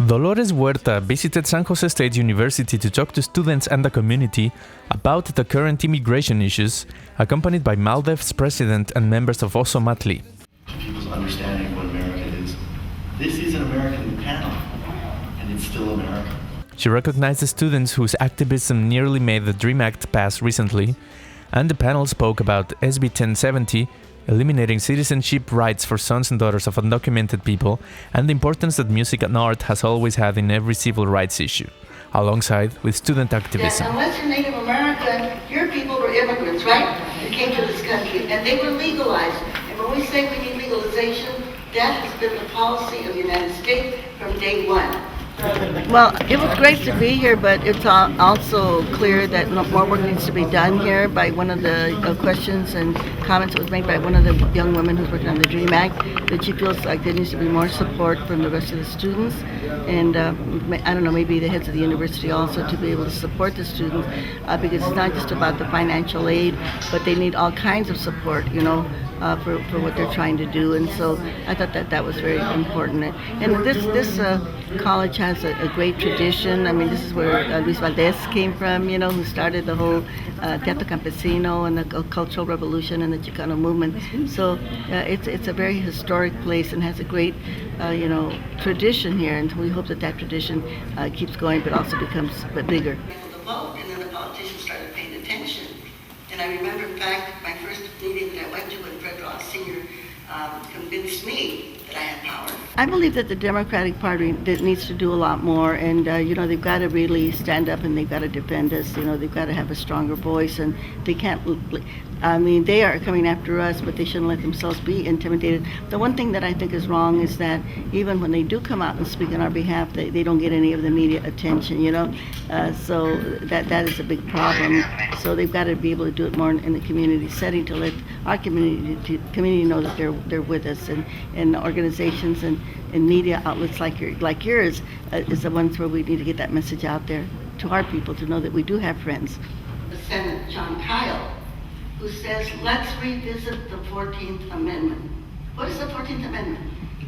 Dolores Huerta visited San Jose State University to talk to students and the community about the current immigration issues, accompanied by MALDEF's president and members of Ozomatli. People's understanding of what America is. This is an American panel, and it's still America. She recognized the students whose activism nearly made the DREAM Act pass recently, and the panel spoke about SB 1070, eliminating citizenship rights for sons and daughters of undocumented people, and the importance that music and art has always had in every civil rights issue, alongside with student activism. Yeah, unless you're Native American, your people were immigrants, right? Who came to this country, and they were legalized. And when we say we need legalization, that has been the policy of the United States from day one. Well, it was great to be here, but it's also clear that more work needs to be done here. By one of the questions and comments that was made by one of the young women who's working on the DREAM Act, that she feels like there needs to be more support from the rest of the students. And I don't know, maybe the heads of the university also, to be able to support the students, because it's not just about the financial aid, but they need all kinds of support, for what they're trying to do. And so I thought that was very important. And this college has a great tradition. I mean, this is where Luis Valdez came from, who started the whole Teatro Campesino and the Cultural Revolution and the Chicano movement. So it's a very historic place and has a great, tradition here. And we hope that tradition keeps going, but also becomes bigger. The vote, and then the politicians started paying attention. And I remember, in fact, my first meeting that I went to when Fred Ross Sr. Convinced me that I had power. I believe that the Democratic Party needs to do a lot more, and they've got to really stand up and they've got to defend us. They've got to have a stronger voice, and they can't. They are coming after us, but they shouldn't let themselves be intimidated. The one thing that I think is wrong is that even when they do come out and speak on our behalf, they don't get any of the media attention. So that is a big problem. So they've got to be able to do it more in the community setting to let our community know that they're with us, and organizations and media outlets like yours is the ones where we need to get that message out there to our people to know that we do have friends. Senator John Kyle, who says, let's revisit the 14th Amendment. What is the 14th Amendment?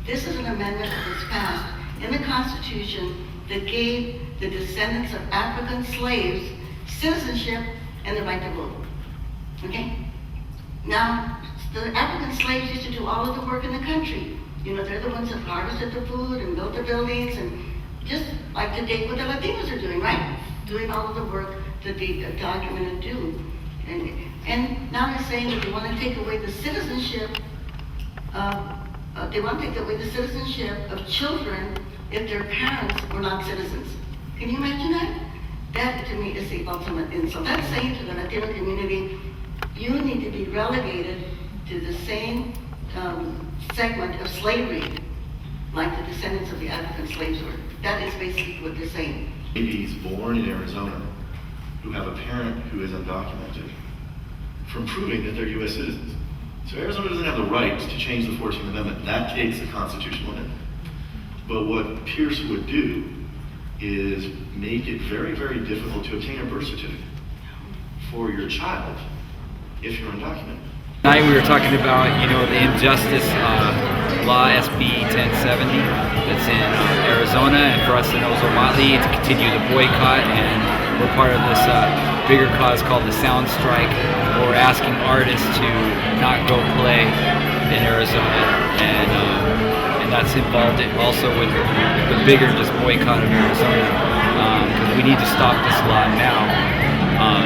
This is an amendment that was passed in the Constitution that gave the descendants of African slaves citizenship and the right to vote. Okay? Now, the African slaves used to do all of the work in the country. They're the ones that harvested the food and built the buildings, and just like today what the Latinos are doing, right? Doing all of the work that the undocumented do. And now they're saying that they want to take away the citizenship of children if their parents were not citizens. Can you imagine that? That to me is the ultimate insult. That's saying to the Latino community, you need to be relegated to the same segment of slavery like the descendants of the African slaves were. That is basically what they're saying. Babies born in Arizona who have a parent who is undocumented from proving that they're U.S. citizens. So Arizona doesn't have the right to change the 14th Amendment. That takes a constitutional amendment. But what Pierce would do is make it very, very difficult to obtain a birth certificate for your child if you're undocumented. Tonight we were talking about, the injustice law SB 1070 that's in Arizona, and for us in Ozomatli to continue the boycott, and we're part of this bigger cause called the Sound Strike, where we're asking artists to not go play in Arizona, and that's involved also with the bigger just boycott of Arizona, because we need to stop this law now, and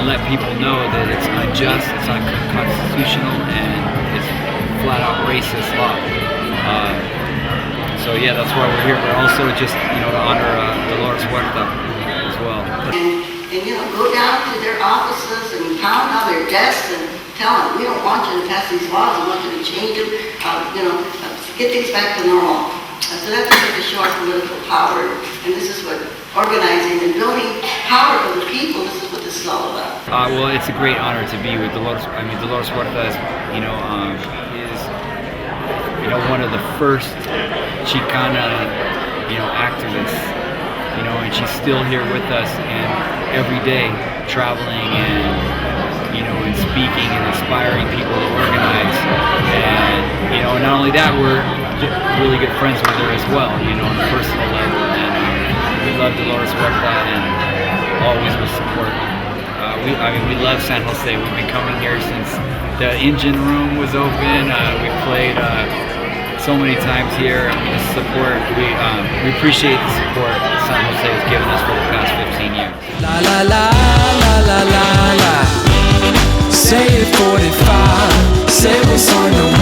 let people know that it's unjust, it's unconstitutional, and it's flat out racist law. So yeah, that's why we're here, but also just, to honor Dolores Huerta as well. And go down to their offices and pound on their desks and tell them, we don't want you to pass these laws, we want you to change them, get things back to normal. So that's to show our political power, and this is what organizing and building power of the people, this is what this is all about. Well, it's a great honor to be with Dolores. Dolores Huerta is, one of the first Chicana, activists, and she's still here with us, and every day traveling and speaking and inspiring people to organize. And, not only that, we're really good friends with her as well, you know, on a personal level. And we love Dolores Huerta and always will support. We love San Jose. We've been coming here since the engine room was open. We've played so many times here, and we just support. We appreciate the support that San Jose has given us for the past 15 years. La la la la la la la. Say it 45. Say what's on your